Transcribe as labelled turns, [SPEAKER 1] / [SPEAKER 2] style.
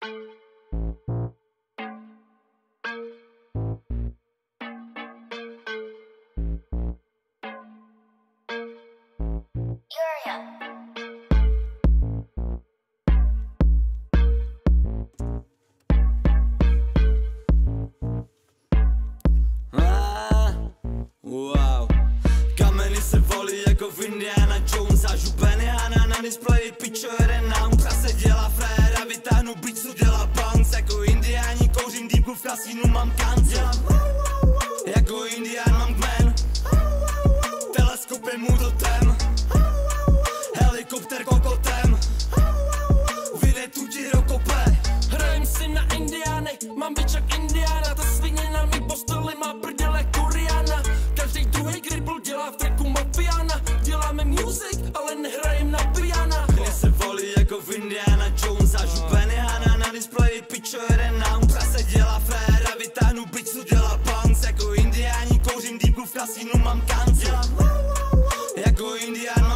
[SPEAKER 1] Wow. Kameny se volí jako v Indiana Jones a župeny Hana na displeji pičo jede nám. Prase dělá fréra, vytáhnu beat, co dělá bounce. Jako indiáni kouřím dýmku, v kasínu mám kancel. Jako indián mám kmen, teleskop je můj totem, helikopter kokotem, vyjde tu ti rokope.
[SPEAKER 2] Hrajem si na indiány, mám bič jak indiána. Ta svině na mý posteli má prdele Kuriana. Každý druhý kripl dělá v tracku mafiána. Děláme music, ale nehrajem na piana.
[SPEAKER 1] Mě se volí jako v Indiana Jones a župeny Hana na displeji pičo jede nám. Prase dělá fréra, vytáhnu beat, co dělá bounce. Jako indiáni kouřím dýmku, v kasínu mám kancel. Jako indián